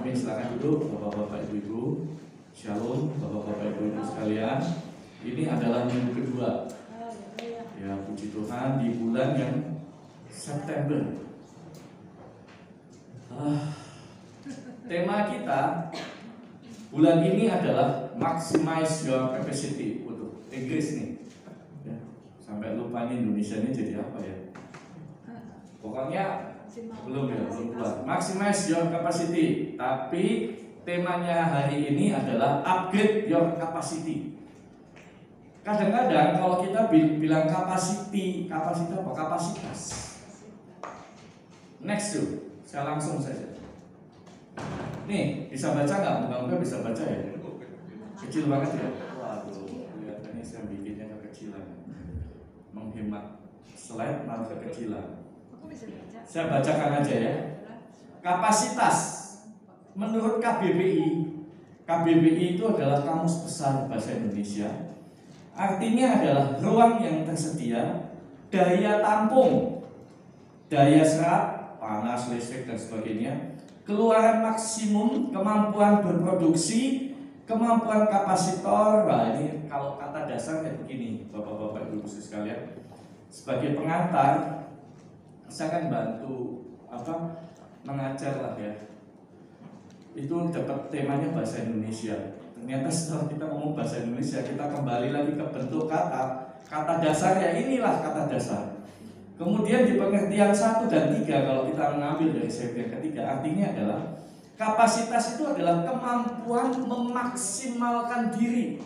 Amin, silakan duduk Bapak-bapak Ibu-ibu. Shalom Bapak-bapak Ibu-ibu sekalian. Ini adalah minggu kedua. Ya, puji Tuhan di bulan yang September. Tema kita bulan ini adalah maximize your capacity. Waduh, Inggris nih. Ya, sampai lupa nih Indonesia ini jadi apa ya? Pokoknya belum keluar. Maximize your capacity. Tapi temanya hari ini adalah upgrade your capacity. Kadang-kadang kalau kita bilang capacity apa? Kapasitas. Next tuh, saya langsung saja. Nih, bisa baca nggak? Mudah-mudahan bisa baca ya. Kecil banget ya. Waduh, kelihatannya saya bikinnya kekecilan. Menghemat slide malah kekecilan. Saya bacakan aja ya. Kapasitas menurut KBBI itu adalah Kamus Besar Bahasa Indonesia. Artinya adalah ruang yang tersedia, daya tampung, daya serap, panas, listrik dan sebagainya, keluaran maksimum, kemampuan berproduksi, kemampuan kapasitor. Nah, ini kalau kata dasarnya begini, Bapak-bapak Ibu sekalian. Sebagai pengantar, saya akan bantu mengajar lah ya. Itu dapat temanya bahasa Indonesia. Ternyata setelah kita ngomong bahasa Indonesia, kita kembali lagi ke bentuk kata dasarnya. Inilah kata dasar. Kemudian di pengertian 1 dan 3, kalau kita mengambil dari segi yang ketiga, artinya adalah kapasitas itu adalah kemampuan memaksimalkan diri.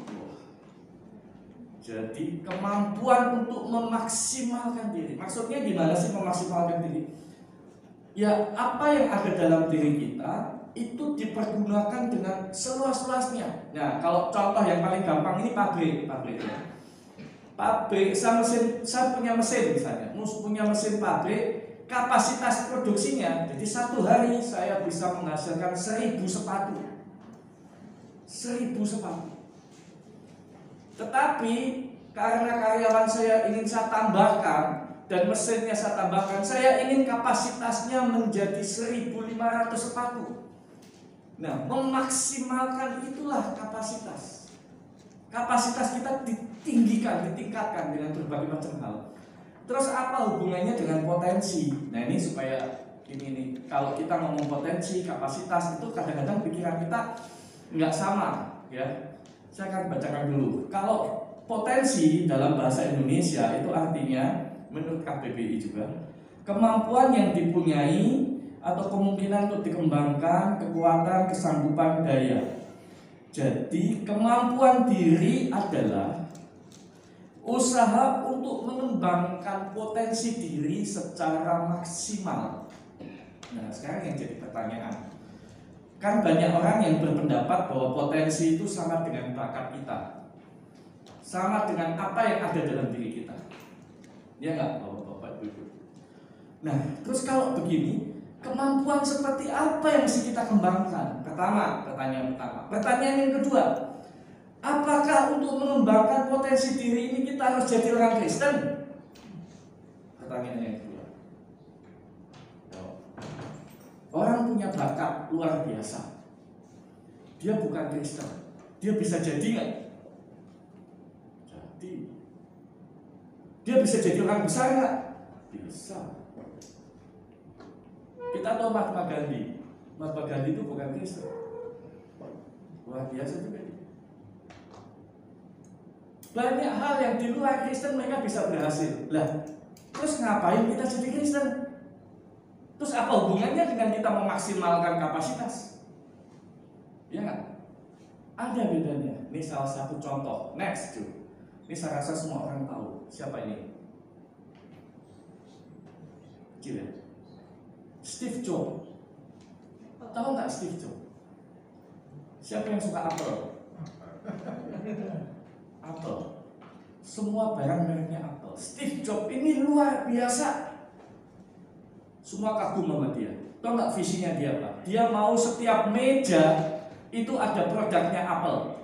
Jadi kemampuan untuk memaksimalkan diri. Maksudnya gimana sih memaksimalkan diri? Ya, apa yang ada dalam diri kita itu dipergunakan dengan seluas-luasnya. Nah, kalau contoh yang paling gampang ini pabrik ya. Pabrik, saya punya mesin misalnya, punya mesin pabrik, kapasitas produksinya, jadi satu hari saya bisa menghasilkan 1000 sepatu. 1000 sepatu. Tetapi karena karyawan saya ingin saya tambahkan dan mesinnya saya tambahkan, saya ingin kapasitasnya menjadi 1500 sepatu. Nah, memaksimalkan itulah kapasitas. Kapasitas kita ditingkatkan dengan berbagai macam hal. Terus apa hubungannya dengan potensi? Nah, ini supaya ini kalau kita ngomong potensi, kapasitas itu kadang-kadang pikiran kita nggak sama, ya. Saya akan bacakan dulu. Kalau potensi dalam bahasa Indonesia itu artinya menurut KBBI juga kemampuan yang dipunyai atau kemungkinan untuk dikembangkan, kekuatan, kesanggupan, daya. Jadi kemampuan diri adalah usaha untuk mengembangkan potensi diri secara maksimal. Nah, sekarang yang jadi pertanyaan, kan banyak orang yang berpendapat bahwa potensi itu sama dengan bakat kita, sama dengan apa yang ada dalam diri kita. Ya nggak, Bapak Ibu? Nah, terus kalau begini, kemampuan seperti apa yang mesti kita kembangkan? Pertanyaan pertama. Pertanyaan yang kedua, apakah untuk mengembangkan potensi diri ini kita harus jadi orang Kristen? Pertanyaan yang kedua. Orang punya bakat luar biasa, dia bukan Kristen, dia bisa jadi nggak? Jadi, dia bisa jadi orang besar nggak? Bisa. Kita tahu Mahatma Gandhi. Mahatma Gandhi itu bukan Kristen, luar biasa juga. Banyak hal yang di luar Kristen mereka bisa berhasil. Lah, terus ngapain kita jadi Kristen? Terus apa hubungannya dengan kita memaksimalkan kapasitas? Ya nggak? Ada bedanya. Ini salah satu contoh. Next, cuy. Ini saya rasa semua orang tahu. Siapa ini? Kecil ya? Steve Jobs. Tahu nggak Steve Jobs? Siapa yang suka Apple? Apple. Semua barang mereknya Apple. Steve Jobs ini luar biasa. Semua kagum sama dia. Tahu nggak visinya dia apa? Dia mau setiap meja itu ada produknya Apple.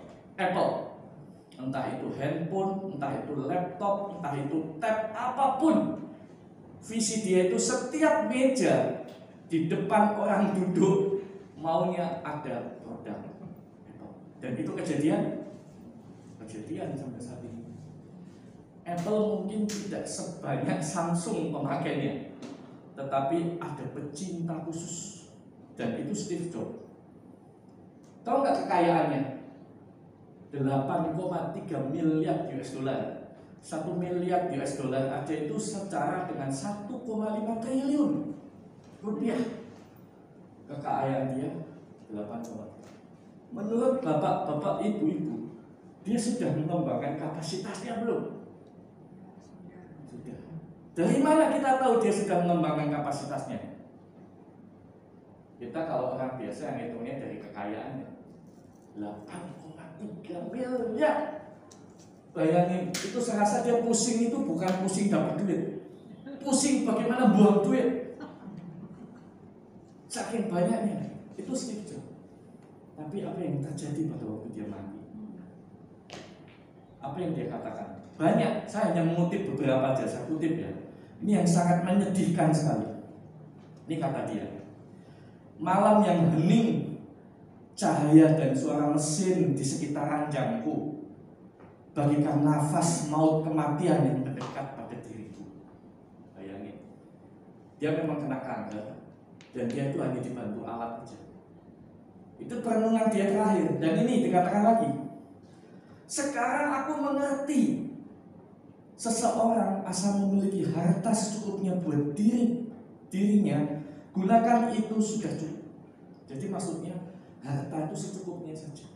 Entah itu handphone, entah itu laptop, entah itu tab, apapun. Visi dia itu setiap meja di depan orang duduk maunya ada produk Apple. Dan itu kejadian sampai saat ini. Apple mungkin tidak sebanyak Samsung pemakainya, tetapi ada pecinta khusus, dan itu Steve Jobs. Tahu nggak kekayaannya? 8,3 miliar US dollar. 1 miliar US dollar aja itu setara dengan 1,5 triliun rupiah. Kekayaan dia 8,3. Menurut bapak-bapak, ibu-ibu, dia sudah mengembangkan kapasitasnya belum? Sudah. Dari mana kita tahu dia sudah mengembangkan kapasitasnya? Kita kalau orang biasa yang hitungnya dari kekayaannya. 8,3 miliar. Bayangin, itu saya rasa dia pusing itu bukan pusing dapat duit, pusing bagaimana buang duit. Saking banyaknya, itu Steve Jobs. Tapi apa yang terjadi pada waktu dia mati? Apa yang dia katakan? Banyak, saya hanya mengutip beberapa aja, saya kutip ya. Ini yang sangat menyedihkan sekali. Ini kata dia. Malam yang hening, cahaya dan suara mesin di sekitar ranjangku bagikan nafas maut kematian yang mendekat pada diriku. Bayangin, dia memang kena kanker dan dia itu hanya dibantu alat saja. Itu perenungan dia terakhir. Dan ini dikatakan lagi, sekarang aku mengerti, seseorang asal memiliki harta secukupnya buat dirinya, gunakan itu sudah cukup. Jadi maksudnya harta itu secukupnya saja.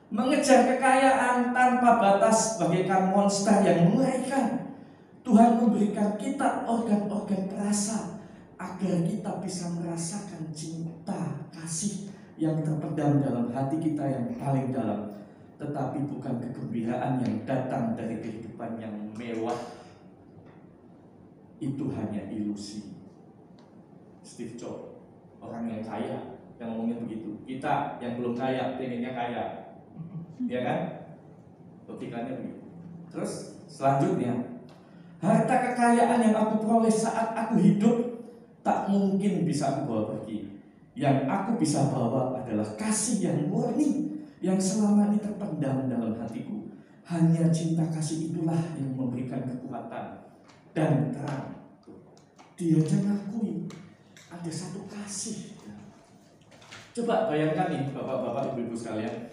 Mengejar kekayaan tanpa batas bagaikan monster yang mengerikan. Tuhan memberikan kita organ-organ perasa agar kita bisa merasakan cinta kasih yang terpendam dalam hati kita yang paling dalam, tetapi bukan kegembiraan yang datang dari kehidupan yang mewah. Itu hanya ilusi. Steve Jobs, orang yang kaya, yang ngomongin begitu. Kita yang belum kaya, pengennya kaya, ya kan? Logikanya begitu. Terus selanjutnya, harta kekayaan yang aku peroleh saat aku hidup tak mungkin bisa aku bawa pergi. Yang aku bisa bawa adalah kasih yang murni yang selama ini terpendam dalam hatiku. Hanya cinta kasih itulah yang memberikan kekuatan dan terang. Dia mengakui ada satu kasih. Coba bayangkan nih bapak-bapak, ibu-ibu sekalian.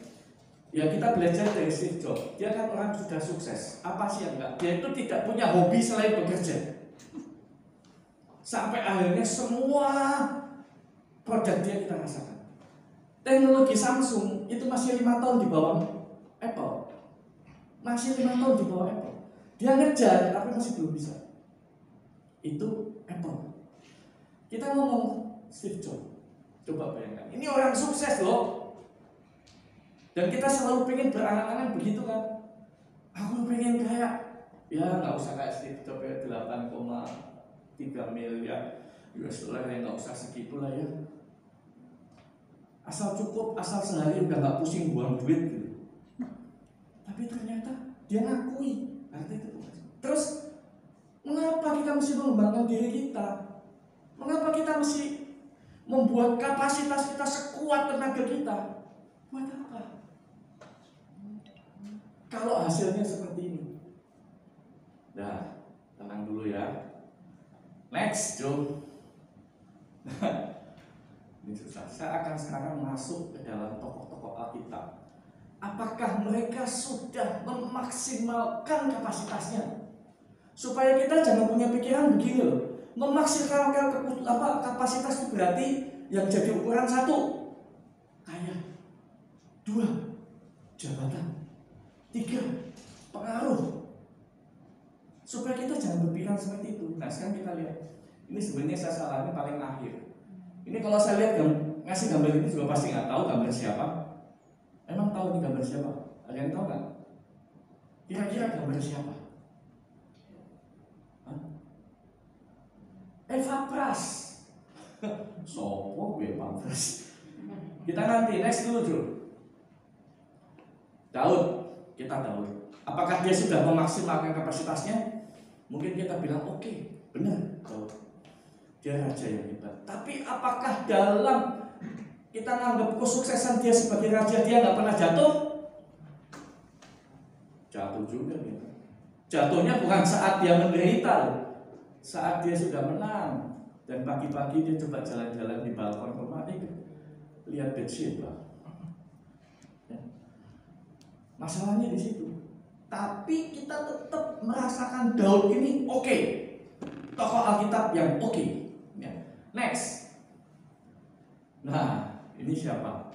Ya kita belajar dari Steve Jobs. Dia kan orang sudah sukses. Apa sih yang enggak? Dia itu tidak punya hobi selain bekerja. Sampai akhirnya semua produk dia kita rasakan. Teknologi Samsung itu masih 5 tahun di bawah Apple. Masih 5 tahun di bawah Apple. Dia ngejar tapi masih belum bisa. Itu Apple. Kita ngomong Steve Jobs. Coba bayangkan. Ini orang sukses loh. Dan kita selalu pengen berangan-angan begitu kan. Aku pengen kayak, ya nggak usah kayak Steve Jobs ya, 8,3 miliar US dollar ya, nggak usah segitulah ya. Asal cukup, asal sehari udah nggak pusing buang duit gitu. Tapi ternyata dia ngakui harta itu. Terus mengapa kita mesti mengembangkan diri kita? Mengapa kita mesti membuat kapasitas kita sekuat tenaga kita? Buat apa? Kalau hasilnya seperti ini. Nah, tenang dulu ya. Next, Joe. Ini susah. Saya akan sekarang masuk ke dalam tokoh-tokoh Alkitab. Apakah mereka sudah memaksimalkan kapasitasnya? Supaya kita jangan punya pikiran begini loh. Memaksimalkan kapasitas itu berarti yang jadi ukuran 1, kaya, 2, jabatan, 3, pengaruh. Supaya kita jangan berpikiran seperti itu. Nah sekarang kita lihat. Ini sebenarnya saya salah, ini paling akhir. Ini kalau saya lihat ngasih gambar ini juga pasti nggak tahu gambar siapa. Emang tahu ini gambar siapa? Ada yang tahu nggak? Kira-kira gambar siapa? Hah? Eva Pras. Sopo Eva Pras. Kita nanti next dulu Jul. Daud, kita Daud. Apakah dia sudah memaksimalkan kapasitasnya? Mungkin kita bilang oke, benar Daud. Dia raja yang hebat. Tapi apakah dalam kita nganggap kesuksesan dia sebagai raja, dia nggak pernah jatuh. Jatuh juga dia. Jatuhnya bukan saat dia menderita loh. Saat dia sudah menang. Dan pagi-pagi dia coba jalan-jalan di balkon rumah, lihat Bathsheba. Ya. Masalahnya di situ. Tapi kita tetap merasakan Daud ini oke. Tokoh Alkitab yang oke. Ya. Next. Nah, ini siapa?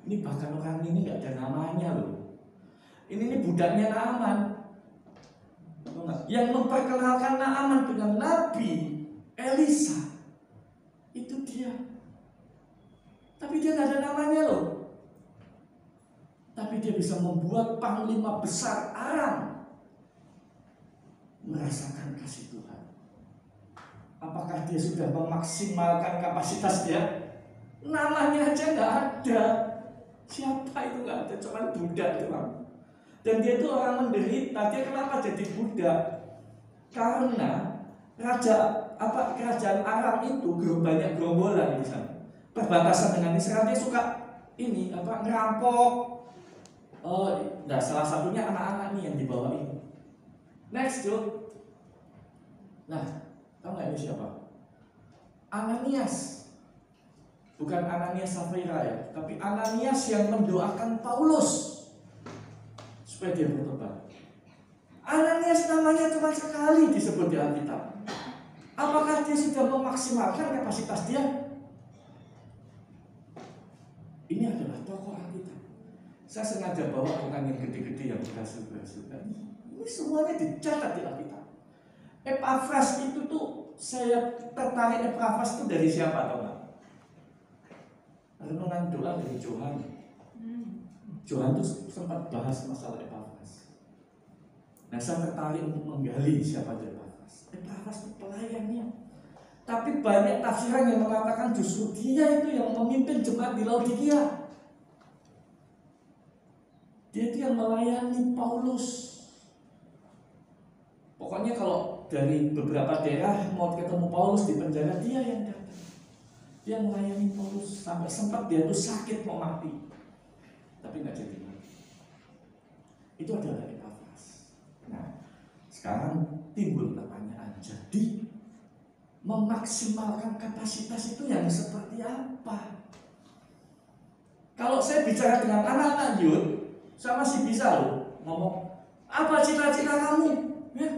Ini bahkan orang ini nggak ada namanya loh. Ini budaknya Naaman. Yang memperkenalkan Naaman dengan Nabi Elisa. Itu dia. Tapi dia nggak ada namanya loh. Tapi dia bisa membuat panglima besar Aram merasakan kasih Tuhan. Apakah dia sudah memaksimalkan kapasitas dia? Namanya aja nggak ada. Siapa itu nggak ada, cuma budak doang. Dan dia itu orang menderita. Dia kenapa jadi budak? Karena kerajaan Aram itu banyak gerombolan di sana. Perbatasan dengan Israel, dia suka ngerampok. Nah, salah satunya anak-anak nih yang dibawa ini. Next, Joe. Nah, tahu nggak ini siapa? Ananias. Bukan Ananias Safira ya, tapi Ananias yang mendoakan Paulus supaya dia bertobat. Ananias namanya cuma sekali disebut di Alkitab. Apakah dia sudah memaksimalkan kapasitas dia? Ini adalah tokoh Alkitab. Saya sengaja bawa orang yang gede-gede yang berhasil. Ini semuanya dicatat di Alkitab. Epafras itu tuh, saya tertarik Epafras itu dari siapa tahu nggak? Renungan doa dari Johan. Johan tuh sempat bahas masalah Epafras. Nah, saya tertarik untuk menggali siapa dia Epafras. Epafras itu pelayannya. Tapi banyak tafsiran yang mengatakan justru dia itu yang memimpin jemaat di Laodikia. Dia itu yang melayani Paulus. Pokoknya kalau dari beberapa daerah mau ketemu Paulus di penjara, dia yang datang. Dia melayani Paulus sampai sempat dia tuh sakit mau mati, tapi nggak jadi mati. Itu adalah Epafras. Nah, sekarang timbul pertanyaan, jadi memaksimalkan kapasitas itu yang seperti apa? Kalau saya bicara dengan anak-anak youth, saya masih bisa loh ngomong, apa cita-cita kamu? Ya,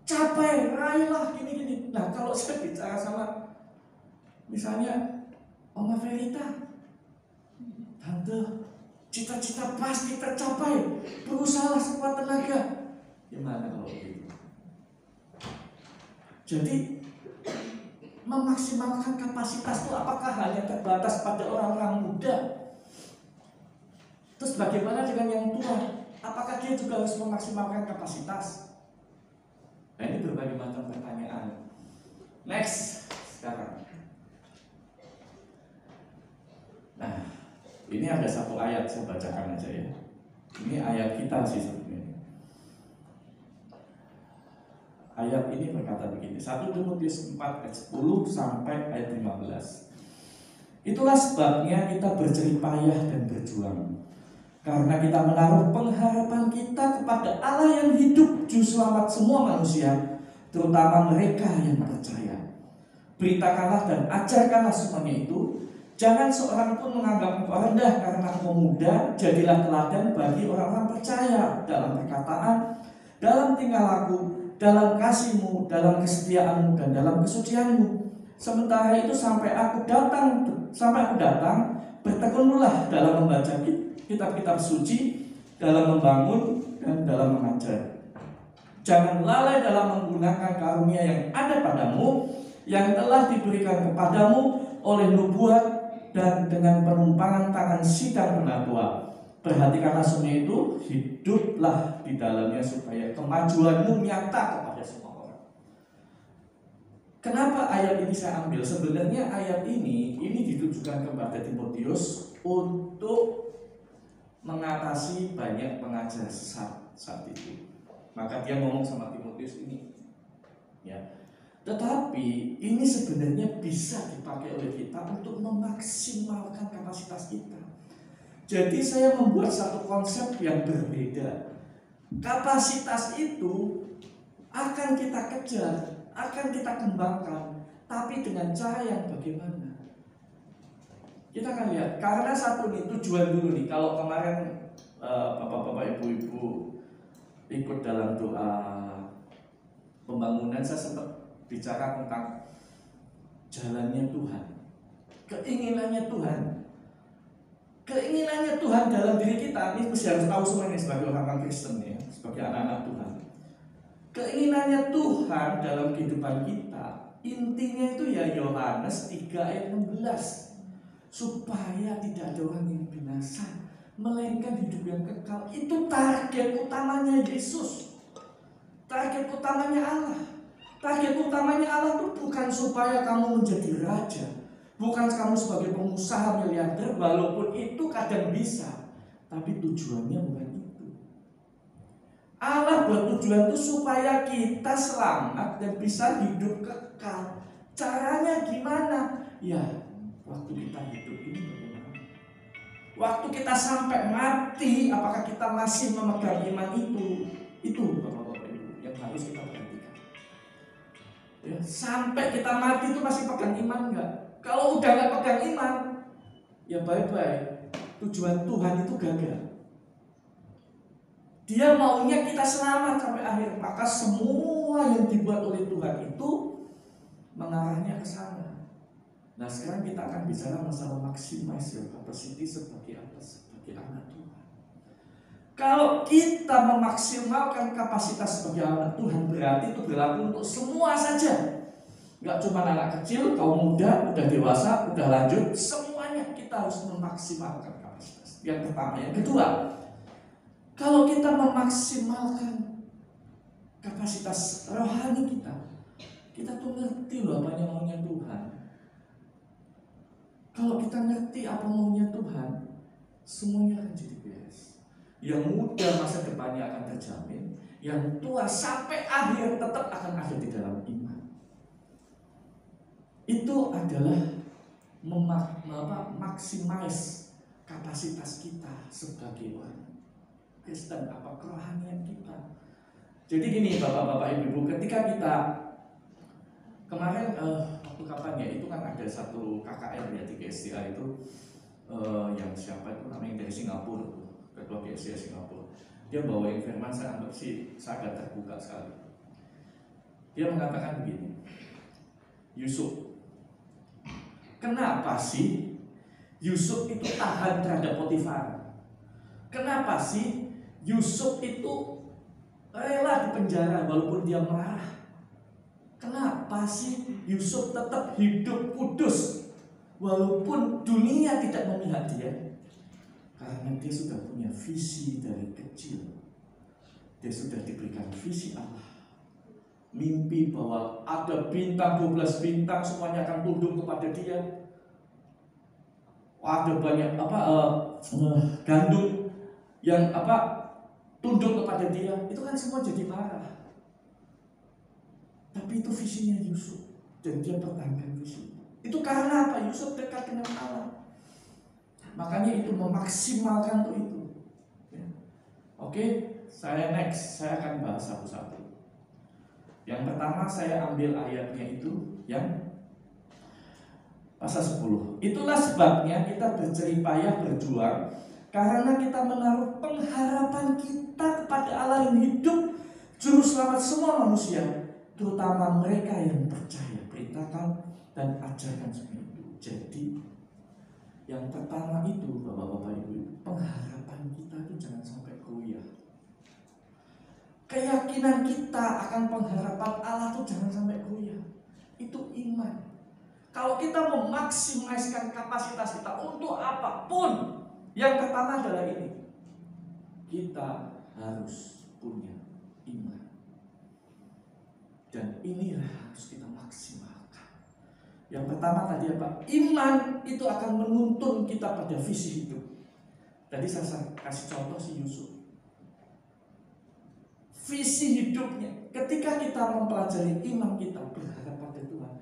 capai, raihlah gini-gini. Nah, kalau saya bicara sama misalnya Oma Verita, tante, cita-cita pasti tercapai, berusaha sekuat tenaga. Gimana kalau begitu? Jadi memaksimalkan kapasitas itu apakah hanya terbatas pada orang-orang muda? Terus bagaimana dengan yang tua? Apakah dia juga harus memaksimalkan kapasitas? Nah, ini berbagai macam pertanyaan. Next, sekarang. Nah, ini ada satu ayat, saya bacakan aja ya. Ini ayat kita sih sebenarnya. Ayat ini berkata begini, 1 Timotius 4 ayat 10 sampai ayat 15. Itulah sebabnya kita berjerih payah dan berjuang, karena kita menaruh pengharapan kita kepada Allah yang hidup, juru selamat semua manusia, terutama mereka yang percaya. Beritakanlah dan ajarkanlah semuanya itu. Jangan seorang pun menganggap engkau rendah karena engkau muda. Jadilah teladan bagi orang-orang percaya dalam perkataan, dalam tingkah laku, dalam kasihmu, dalam kesetiaanmu, dan dalam kesucianmu. Sementara itu sampai aku datang, bertekunlah dalam membaca kitab-kitab suci, dalam membangun dan dalam mengajar. Jangan lalai dalam menggunakan karunia yang ada padamu, yang telah diberikan kepadamu oleh nubuat dan dengan penumpangan tangan sidang penatua. Perhatikanlah semua itu, hiduplah di dalamnya supaya kemajuanmu nyata kepada semua orang. Kenapa ayat ini saya ambil? Sebenarnya ayat ini ditujukan kepada Timotius untuk mengatasi banyak pengajar sesat saat itu. Maka dia ngomong sama Timotius ini, ya. Tetapi ini sebenarnya bisa dipakai oleh kita untuk memaksimalkan kapasitas kita. Jadi saya membuat satu konsep yang berbeda. Kapasitas itu akan kita kejar, akan kita kembangkan, tapi dengan cara yang bagaimana? Kita akan lihat, karena satu nih tujuan dulu nih. Kalau kemarin bapak-bapak, ibu-ibu ikut dalam doa pembangunan, saya sempat bicara tentang jalannya Tuhan, keinginannya Tuhan. Keinginannya Tuhan dalam diri kita, ini mesti harus tahu semua ini sebagai orang Kristen ya, sebagai anak-anak Tuhan. Keinginannya Tuhan dalam kehidupan kita, intinya itu ya Yohanes 3 ayat 16. Supaya tidak ada orang yang binasa, melainkan hidup yang kekal. Itu target utamanya Yesus. Target utamanya Allah. Target utamanya Allah itu bukan supaya kamu menjadi raja, bukan kamu sebagai pengusaha miliarder, walaupun itu kadang bisa, tapi tujuannya bukan itu. Allah buat tujuan itu supaya kita selamat dan bisa hidup kekal. Caranya gimana? Ya, waktu kita hidup ini bagaimana? Waktu kita sampai mati, apakah kita masih memegang iman itu? Itu Bapak-bapak Ibu yang harus kita perhatikan. Ya, sampai kita mati itu masih pegang iman enggak? Kalau udah nggak pegang iman, ya bye-bye. Tujuan Tuhan itu gagal. Dia maunya kita selamat sampai akhir. Maka semua yang dibuat oleh Tuhan itu mengarahnya ke sana. Nah, sekarang kita akan bicara masalah maximize your capacity sebagai apa? Sebagai anak Tuhan. Kalau kita memaksimalkan kapasitas sebagai anak Tuhan, berarti itu berlaku untuk semua saja. Gak cuma anak kecil, kaum muda, udah dewasa, udah lanjut, semuanya kita harus memaksimalkan kapasitas. Yang pertama. Yang kedua, kalau kita memaksimalkan kapasitas rohani kita tuh ngerti loh apa yang maunya Tuhan. Kalau kita ngerti apa maunya Tuhan, semuanya akan jadi beres. Yang muda masa depannya akan terjamin, yang tua sampai akhir tetap akan ada di dalam iman. Itu adalah maximize kapasitas kita sebagai orang Kristen, apa kerohanian kita. Jadi gini bapak-bapak ibu-ibu, ketika kita kemarin waktu kapan ya, itu kan ada satu KKR ya di GSTA itu yang siapa itu namanya dari Singapura, ketua GSTA Singapura. Dia bawain firman, saya anggap sih sangat terbuka sekali. Dia mengatakan begini, Yusuf, kenapa sih Yusuf itu tahan terhadap Potifar? Kenapa sih Yusuf itu rela dipenjara walaupun dia marah? Kenapa sih Yusuf tetap hidup kudus walaupun dunia tidak memihak dia? Karena dia sudah punya visi dari kecil. Dia sudah diberikan visi Allah. Mimpi bahwa ada bintang, 12 bintang semuanya akan tunduk kepada dia. Ada banyak gandum yang tunduk kepada dia. Itu kan semua jadi marah. Tapi itu visinya Yusuf dan dia pertahankan visi. Itu karena apa? Yusuf dekat dengan Allah. Makanya itu memaksimalkan tuh itu. Ya. Oke, saya akan bahas satu-satu. Yang pertama saya ambil ayatnya itu yang pasal 10. Itulah sebabnya kita berjerih payah berjuang, karena kita menaruh pengharapan kita kepada Allah yang hidup, juru selamat semua manusia, terutama mereka yang percaya. Beritakan dan ajarkan semua itu. Jadi yang pertama itu bapak-bapak ibu, pengharapan kita itu jangan sampai goyah. Keyakinan kita akan pengharapan Allah itu jangan sampai goyah. Itu iman. Kalau kita memaksimalkan kapasitas kita untuk apapun, yang pertama adalah ini, kita harus punya iman. Dan inilah harus kita maksimalkan. Yang pertama tadi apa? Iman itu akan menuntun kita pada visi hidup. Tadi saya kasih contoh si Yusuf. visi hidupnya. Ketika kita mempelajari iman kita berharap pada Tuhan,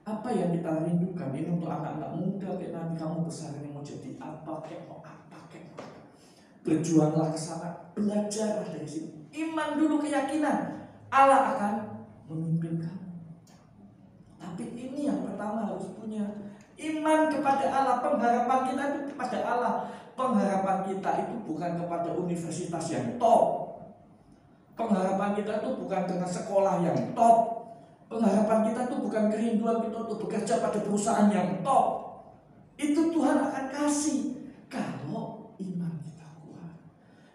apa yang kita rindukan ini untuk anak-anak muda kayak nanti kamu besar ini mau jadi apa kayak mau apa kayak mau apa. Berjuanglah ke sana, belajarlah dari sini. Iman dulu, keyakinan Allah akan memimpin kamu. Tapi ini yang pertama harus punya iman kepada Allah. Pengharapan kita itu kepada Allah. Pengharapan kita itu bukan kepada universitas yang top. Pengharapan kita itu bukan dengan sekolah yang top. Pengharapan kita itu bukan kerinduan kita untuk bekerja pada perusahaan yang top. Itu Tuhan akan kasih kalau iman kita kuat.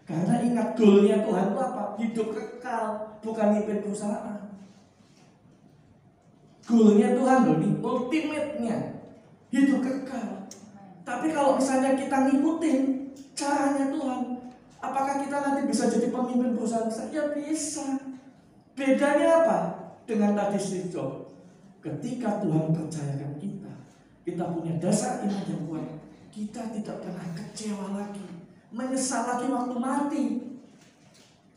Karena ingat goalnya Tuhan itu apa? Hidup kekal, bukan mimpin perusahaan. Goalnya Tuhan loh nih, ultimate-nya hidup kekal. Tapi kalau misalnya kita ngikutin caranya Tuhan, apakah kita nanti bisa jadi pemimpin perusahaan besar? Ya bisa. Bedanya apa? Dengan tadi Steve Jobs. Ketika Tuhan percayakan kita punya dasar iman yang kuat, kita tidak pernah kecewa lagi, menyesal lagi waktu mati.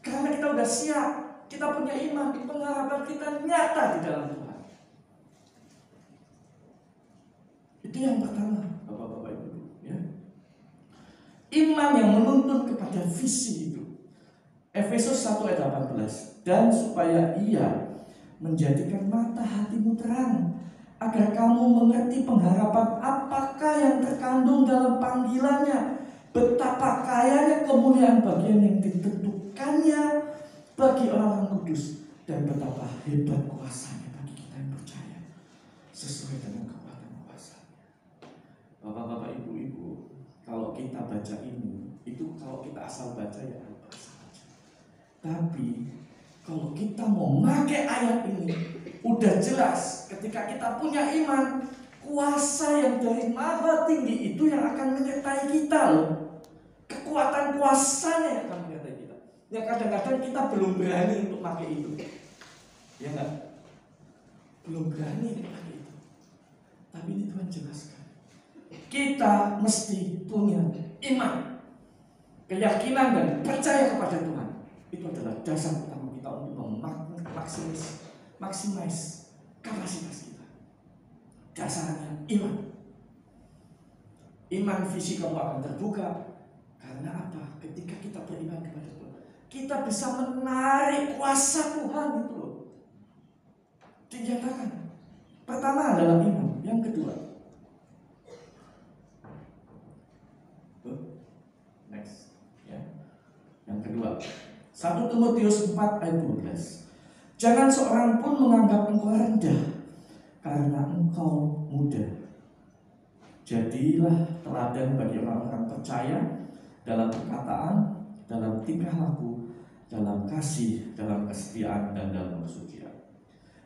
Karena kita udah siap, kita punya iman, pengharapan kita nyata di dalam Tuhan. Itu yang pertama, Bapak-bapak Ibu, ya. Iman yang menuntun kepada visi itu. Efesus 1 ayat 18. Dan supaya ia menjadikan mata hatimu terang, agar kamu mengerti pengharapan apakah yang terkandung dalam panggilannya, betapa kayanya kemuliaan bagian yang ditentukannya bagi orang-orang kudus, dan betapa hebat kuasanya bagi kita yang percaya sesuai dengan kekuatan kuasanya. Bapak-bapak, ibu-ibu, kalau kita baca ini, itu kalau kita asal baca ya apa saja. Tapi kalau kita mau pakai ayat ini, udah jelas ketika kita punya iman, kuasa yang dari maha tinggi itu yang akan menyertai kita loh. Kekuatan kuasanya yang akan menyertai kita. Ya kadang-kadang kita belum berani untuk pakai itu. Ya enggak? Belum berani untuk pakai itu. Tapi ini Tuhan jelaskan. Kita mesti punya iman, keyakinan dan percaya kepada Tuhan. Itu adalah dasar utama kita untuk maksimais kapasitas kita. Dasarnya iman. Iman visi kamu akan terbuka. Karena apa? Ketika kita beriman kepada Tuhan, kita bisa menarik kuasa Tuhan itu loh. Dinyatakan. Pertama adalah iman. Yang kedua, next, ya. Yang kedua, 1 Timotius 4 ayat 12. Jangan seorang pun menganggap engkau rendah karena engkau muda. Jadilah teladan bagi orang-orang percaya dalam perkataan, dalam tingkah laku, dalam kasih, dalam kesetiaan, dan dalam kesucian.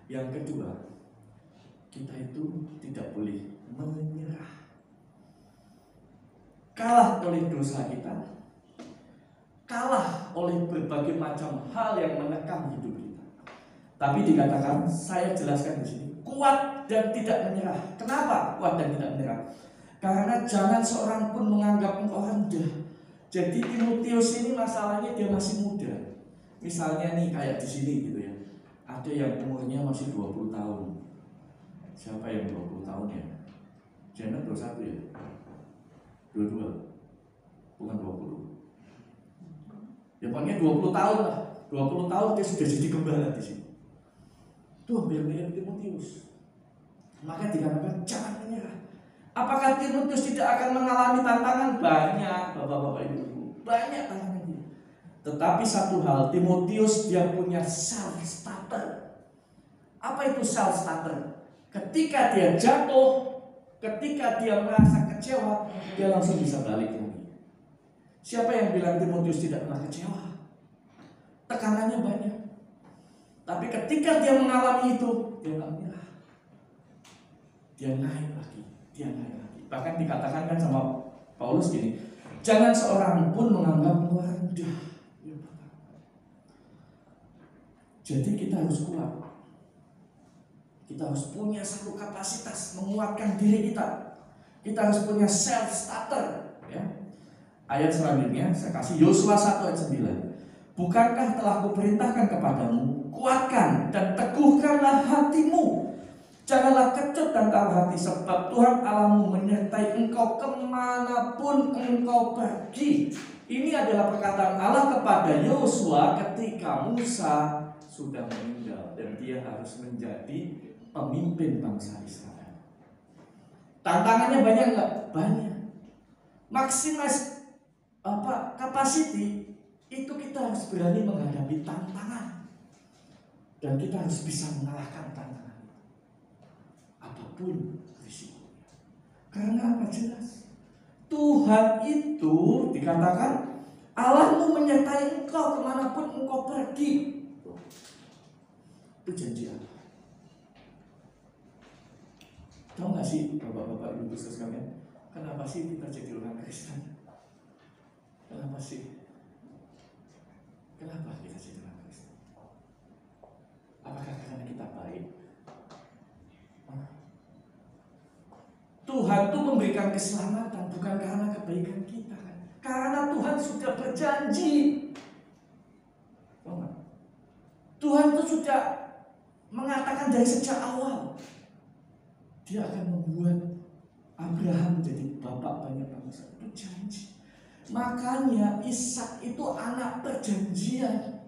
Yang kedua, kita itu tidak boleh menyerah. Kalah oleh dosa kita, kalah oleh berbagai macam hal yang menekan hidup kita. Tapi dikatakan, saya jelaskan di sini, kuat dan tidak menyerah. Kenapa kuat dan tidak menyerah? Karena jangan seorang pun menganggap engkau rendah. Jadi Timotius ini masalahnya dia masih muda. Misalnya nih kayak di sini gitu ya. Ada yang umurnya masih 20 tahun. Siapa yang 20 tahun ya? Janet 21 ya? 22. Bukan 20. Ya pokoknya 20 tahun lah. 20 tahun dia sudah jadi gembala di sini. Itu hampir-hampir Timotius. Maka dikatakan jangan menyerah. Apakah Timotius tidak akan mengalami tantangan? Banyak, Bapak-bapak Ibu. Banyak tantangannya. Tetapi satu hal, Timotius dia punya self starter. Apa itu self starter? Ketika dia jatuh, ketika dia merasa kecewa, dia langsung bisa balik lagi. Siapa yang bilang Timotius tidak pernah kecewa? Tekanannya banyak. Tapi ketika dia mengalami itu, dia nggak menyerah. Dia naik lagi, dia naik lagi. Bahkan dikatakan kan sama Paulus gini, jangan seorang pun menganggap engkau rendah. Jadi kita harus kuat. Kita harus punya satu kapasitas menguatkan diri kita. Kita harus punya self starter. Ya. Ayat selanjutnya saya kasih Yosua 1 ayat 9. Bukankah telah kuperintahkan kepadamu, kuatkan dan teguhkanlah hatimu. Janganlah kecut dan taruh hati, sebab Tuhan Allahmu menyertai engkau kemanapun engkau pergi. Ini adalah perkataan Allah kepada Yosua ketika Musa sudah meninggal dan dia harus menjadi pemimpin bangsa Israel. Tantangannya banyak nggak? Banyak. Maximize capacity itu kita harus berani menghadapi tantangan dan kita harus bisa mengalahkan tantangan apapun risikonya. Karena apa? Jelas Tuhan itu dikatakan Allahmu menyertai engkau kemanapun engkau pergi. Itu janji Allah. Tahu gak sih bapak-bapak ibu sekalian, kenapa sih kita jadi orang Kristen? Kenapa sih? Kenapa kita jadi orang Kristen? Apakah karena kita baik? Tuhan itu memberikan keselamatan bukan karena kebaikan kita kan? Karena Tuhan sudah berjanji. Tuhan itu sudah mengatakan dari sejak awal Dia akan membuat Abraham menjadi bapak banyak bangsa. Itu janji. Makanya Ishak itu anak perjanjian.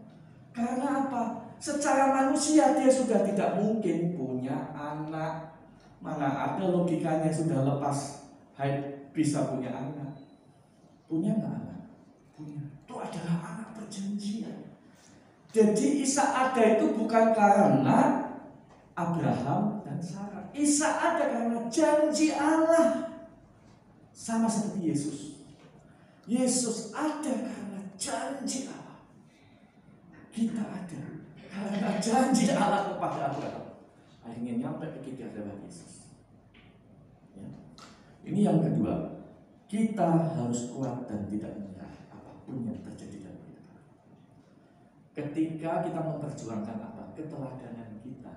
Karena apa? Secara manusia dia sudah tidak mungkin punya anak. Mana ada logikanya sudah lepas haid bisa punya anak. Punya nggak anak? Punya. Itu adalah anak perjanjian. Jadi Ishak ada itu bukan karena Abraham dan Sarah. Ishak ada karena janji Allah. Sama seperti Yesus. Yesus ada karena janji Allah. Kita ada karena janji Allah kepada Abraham. Akhirnya nyampe ke kita adalah Yesus. Ya. Ini yang kedua. Kita harus kuat dan tidak menyerah apapun yang terjadi dalam hidup. Ketika kita memperjuangkan apa? Keteladanan kita.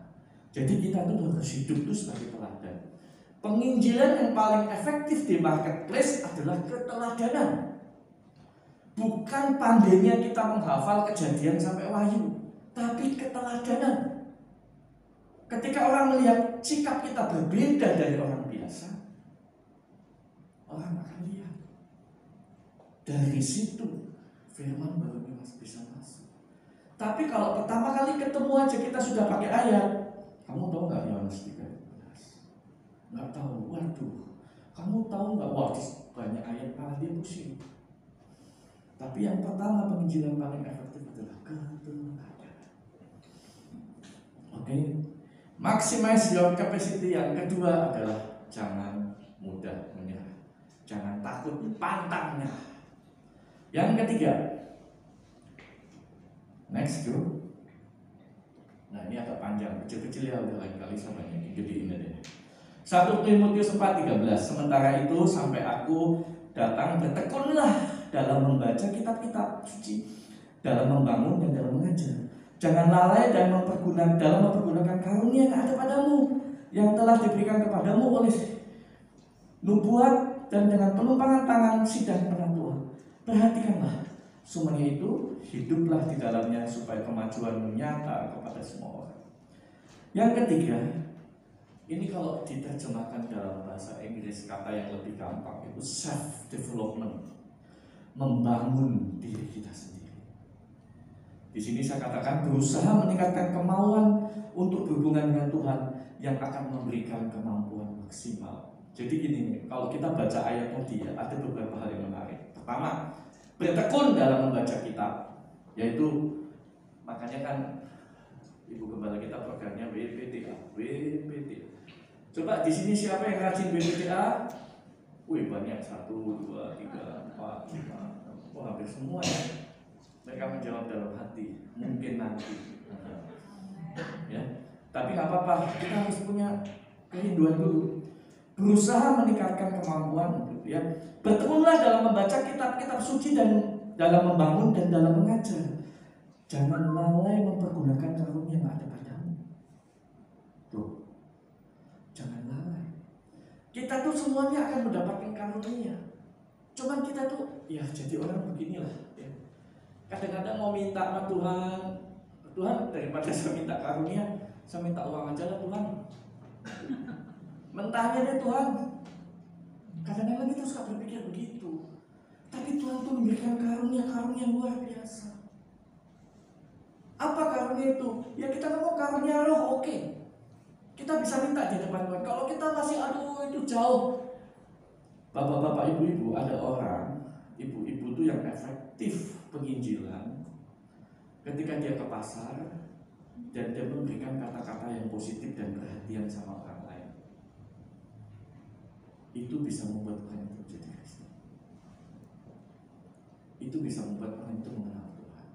Jadi kita tuh harus hidup tuh sebagai teladan. Penginjilan yang paling efektif di marketplace adalah keteladanan. Bukan pandainya kita menghafal Kejadian sampai Wahyu, tapi keteladanan. Ketika orang melihat sikap kita berbeda dari orang biasa, orang akan lihat. Dari situ firman baru bisa masuk. Tapi kalau pertama kali ketemu aja kita sudah pakai ayat, kamu tahu nggak Yohanes 3:11? Nggak tahu. Waduh, kamu tahu nggak? Wah, banyak ayat malah dia pusing. Tapi yang pertama penginjilan paling efektif adalah keteladanan. Oke, maximize your capacity. Yang kedua adalah jangan mudah menyerah. Jangan takut pantangnya. Yang ketiga, next bro. Nah ini agak panjang, kecil-kecil ya udah lain kali sama ini gedein deh. 1 Timotius 4:13. Sementara itu sampai aku datang bertekunlah dalam membaca kitab-kitab suci, dalam membangun dan dalam mengajar. Jangan lalai dan mempergunakan karunia yang ada padamu, yang telah diberikan kepadamu oleh nubuat dan dengan penumpangan tangan sidang penentuan. Perhatikanlah semuanya itu, hiduplah di dalamnya supaya kemajuanmu nyata kepada semua orang. Yang ketiga, ini kalau diterjemahkan dalam bahasa Inggris kata yang lebih gampang itu self development. Membangun diri kita sendiri. Di sini saya katakan berusaha meningkatkan kemauan untuk berhubungan dengan Tuhan yang akan memberikan kemampuan maksimal. Jadi gini nih, kalau kita baca ayat tadi ya, ada beberapa hal yang menarik. Pertama, bertekun dalam membaca kitab, yaitu makanya kan Ibu Gembala kita programnya WPTA. Coba di sini siapa yang rajin WPTA? Wih banyak, 1, 2, 3, 4, 5. Wah hampir semua ya. Mereka menjawab dalam hati, mungkin nanti. Ya, tapi nggak apa-apa. Kita harus punya kerinduan dulu. Berusaha meningkatkan kemampuan, ya. Bertekunlah dalam membaca kitab-kitab suci dan dalam membangun dan dalam mengajar. Jangan lalai mempergunakan karunia yang ada padamu. Tuh, jangan lalai. Kita tuh semuanya akan mendapatkan karunia. Cuman kita tuh ya jadi orang beginilah ya. Kadang-kadang mau minta sama Tuhan, Tuhan daripada saya minta karunia, saya minta uang aja lah Tuhan. Mentahnya deh Tuhan. Kadang-kadang kita suka berpikir begitu. Tapi Tuhan tuh memberikan karunia-karunia luar biasa. Apa karunia itu? Ya kita ngomong karunia roh, oke. Kita bisa minta di depan Tuhan. Kalau kita masih aduh itu jauh. Bapak-bapak, ibu-ibu, ada orang, ibu-ibu itu yang efektif penginjilan ketika dia ke pasar dan dia memberikan kata-kata yang positif dan perhatian sama orang lain. Itu bisa membuat orang itu menjadi Kristen. Itu bisa membuat orang itu mengenal Tuhan.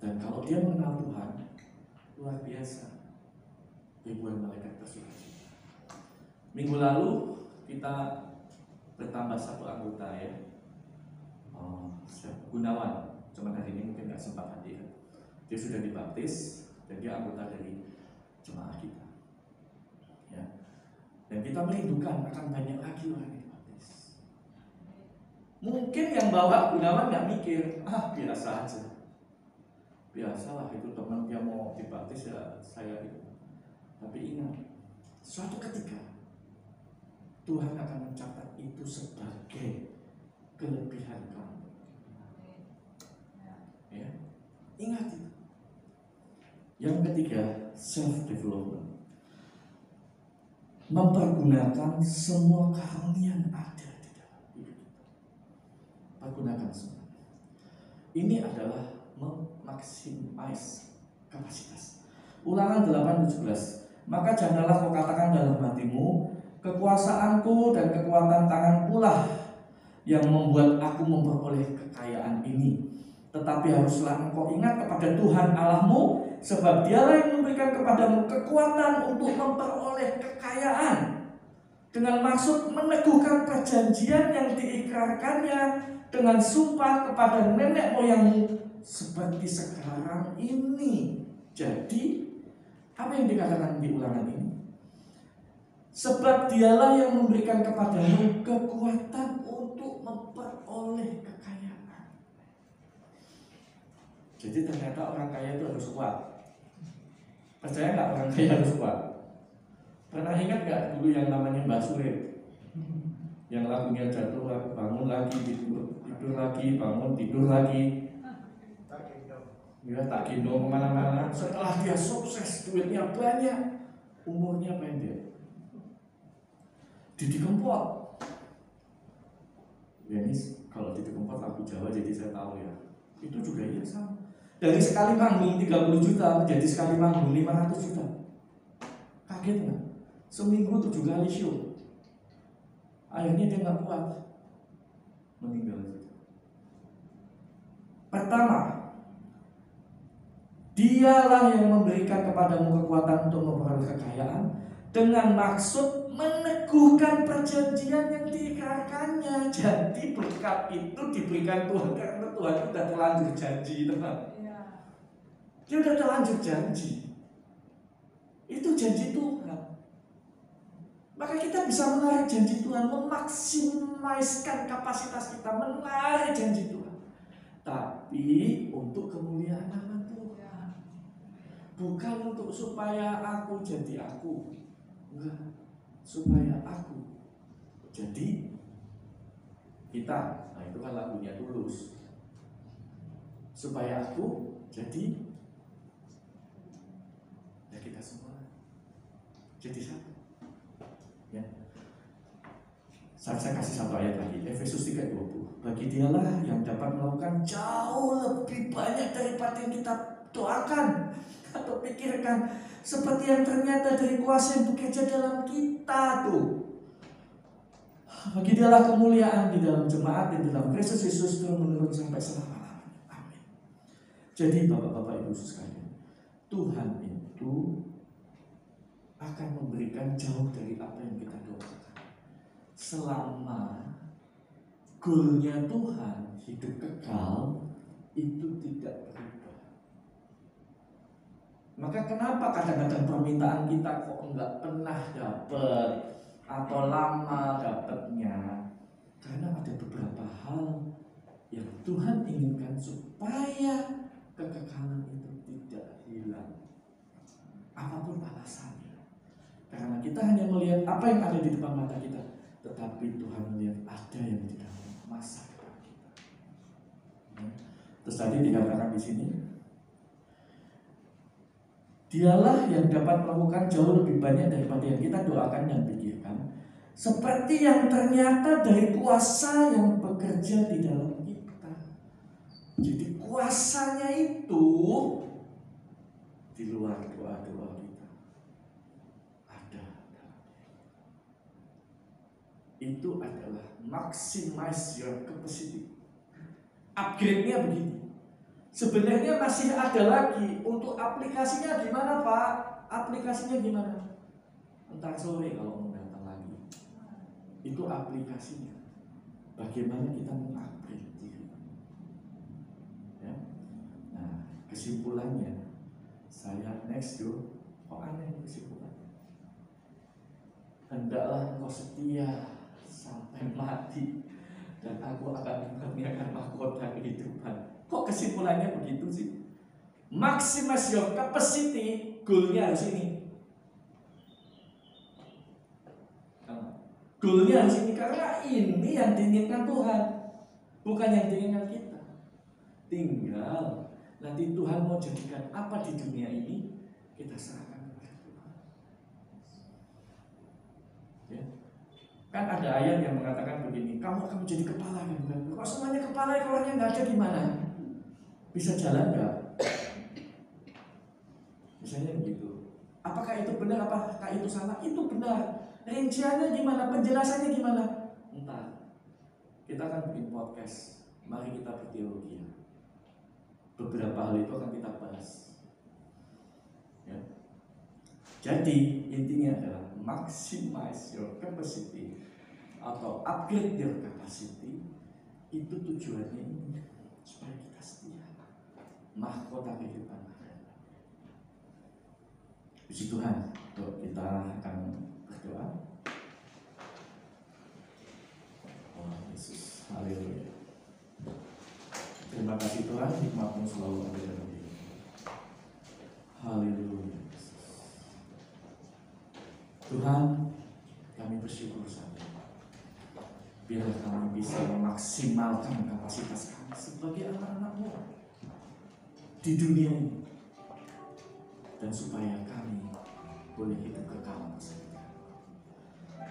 Dan kalau dia mengenal Tuhan, luar biasa. Ribuan malaikat bersuka. Minggu lalu kita bertambah satu anggota ya, Gunawan. Cuman hari ini mungkin nggak sempat hadir. Dia sudah dibaptis dan dia anggota dari jemaah kita. Ya. Dan kita merindukan akan banyak lagi orang yang dibaptis. Mungkin yang bawa Gunawan nggak mikir, biasa aja. Biasalah itu teman dia mau dibaptis ya saya itu. Tapi ingat, suatu ketika Tuhan akan mencatat itu sebagai kelebihan kamu. Ya, ingat itu. Yang ketiga, self development. Mempergunakan semua karunia yang ada di dalam hidup kita. Pergunakan semua. Ini adalah memaksimais kapasitas. Ulangan 8:17. Maka janganlah kau katakan dalam hatimu, kekuasaanku dan kekuatan tanganku lah yang membuat aku memperoleh kekayaan ini. Tetapi haruslah engkau ingat kepada Tuhan Allahmu, sebab Dialah yang memberikan kepadamu kekuatan untuk memperoleh kekayaan, dengan maksud meneguhkan perjanjian yang diikrarkannya dengan sumpah kepada nenek moyangmu seperti sekarang ini. Jadi apa yang dikatakan di ulangan ini? Sebab Dialah yang memberikan kepadamu kekuatan untuk memperoleh kekayaan. Jadi ternyata orang kaya itu harus kuat. Percaya nggak orang kaya harus kuat? Pernah ingat nggak dulu yang namanya Mbah Surip? Yang lagunya jatuh, bangun lagi, tidur lagi, bangun, tidur lagi. Ya tak gendong kemana-mana. Setelah dia sukses, duitnya banyak, umurnya pendek. Didi Kempot. Ya ini kalau Didi Kempot lagu Jawa jadi saya tahu ya. Itu juga iya sama. Dari sekali manggung 30 juta menjadi sekali manggung 500 juta. Kaget nggak? Seminggu 7 kali show. Akhirnya dia nggak kuat, meninggal. Pertama, Dialah yang memberikan kepadamu kekuatan untuk memperoleh kekayaan dengan maksud meneguhkan perjanjian yang diikrarkannya. Jadi berkat itu diberikan Tuhan karena Tuhan sudah terlanjur janji, teman. Dia sudah terlanjur janji. Itu janji Tuhan. Maka kita bisa menarik janji Tuhan, memaksimiskan kapasitas kita menarik janji Tuhan. Tapi untuk kemuliaan nama Tuhan. Bukan untuk supaya aku jadi aku. Enggak. Supaya aku jadi kita. Nah itu kan lagunya Tulus. Supaya aku jadi ya kita semua. Jadi satu. Ya. Saya kasih satu ayat lagi, Efesus 3:20. Bagi Dialah yang dapat melakukan jauh lebih banyak daripada yang kita doakan atau pikirkan, seperti yang ternyata dari kuasa yang bekerja dalam kita tuh. Bagi Dialah kemuliaan di dalam jemaat dan dalam Kristus Yesus turun menurun sampai selama-lamanya. Amin. Jadi bapak-bapak ibu sekalian, Tuhan itu akan memberikan jauh dari apa yang kita doakan, selama goalnya Tuhan hidup kekal itu tidak berubah. Maka kenapa kadang-kadang permintaan kita kok enggak pernah dapat atau lama dapatnya? Karena ada beberapa hal yang Tuhan Tuhan inginkan supaya kekekalan itu tidak hilang. Apapun alasannya. Karena kita hanya melihat apa yang ada di depan mata kita, tetapi Tuhan melihat ada yang di dalam masa depan kita. Terus tadi dikatakan di sini, Dialah yang dapat melakukan jauh lebih banyak daripada yang kita doakan dan pikirkan, seperti yang ternyata dari kuasa yang bekerja di dalam kita. Jadi kuasanya itu di luar doa-doa kita ada. Itu adalah maximize your capacity. Upgrade-nya begini. Sebenarnya masih ada lagi. Untuk aplikasinya gimana Pak? Aplikasinya gimana? Entar sore kalau mau datang lagi. Itu aplikasinya. Bagaimana kita mengupgrade diri. Ya? Nah, kesimpulannya saya next to kok aneh kesimpulannya. Hendaklah engkau setia sampai mati, dan aku akan mengaruniakan mahkota kehidupan. Kok kesimpulannya begitu sih? Maximize your capacity, goalnya harus ini. Goalnya harus ini, karena ini yang diinginkan Tuhan, bukan yang diinginkan kita. Tinggal nanti Tuhan mau jadikan apa di dunia ini, kita serahkan kepada Tuhan. Ya. Kan ada ayat yang mengatakan begini, kamu akan menjadi kepala kan? Kok semuanya kepala, orangnya nggak ada gimana? Bisa jalan nggak? Misalnya begitu. Apakah itu benar? Apakah itu salah? Itu benar. Rinciannya gimana? Penjelasannya gimana? Entar. Kita akan bikin podcast. Mari kita berteologi. Beberapa hal itu akan kita bahas. Ya. Jadi intinya adalah maximize your capacity atau upgrade your capacity. Itu tujuannya ini, supaya kita setia. Mahkota kehidupan ada. Puji Tuhan. Kita akan berdoa. Oh Yesus, haleluya. Terima kasih Tuhan, hikmat-Mu selalu ada dalam hidup. Haleluya. Tuhan, kami bersyukur saat ini. Biarlah kami bisa memaksimalkan kapasitas kami sebagai anak-anak-Mu di dunia ini, dan supaya kami boleh hidup kekal bersama.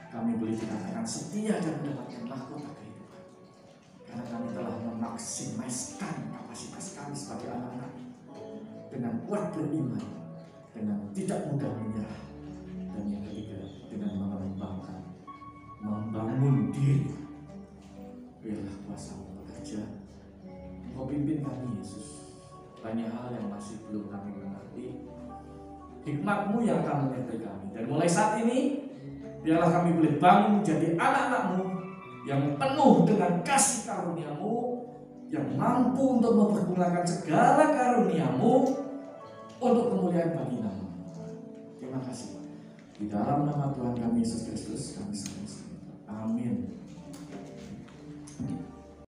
Kami boleh dikatakan setia dan mendapatkan mahkota kehidupan, karena kami telah memaksimalkan kapasitas kami sebagai anak-anak dengan kuat beriman, dengan tidak mudah menyerah, dan yang ketiga dengan membangun diri. Biarlah kuasa-Mu bekerja. Engkau pimpin kami Yesus. Banyak hal yang masih belum kami mengerti. Hikmat-Mu yang akan menyertai kami. Dan mulai saat ini, biarlah kami boleh bangun menjadi anak-anak-Mu yang penuh dengan kasih karunia-Mu, yang mampu untuk mempergunakan segala karunia-Mu untuk kemuliaan bagi nama. Terima kasih. Di dalam nama Tuhan kami Yesus Kristus kami sembah. Amin.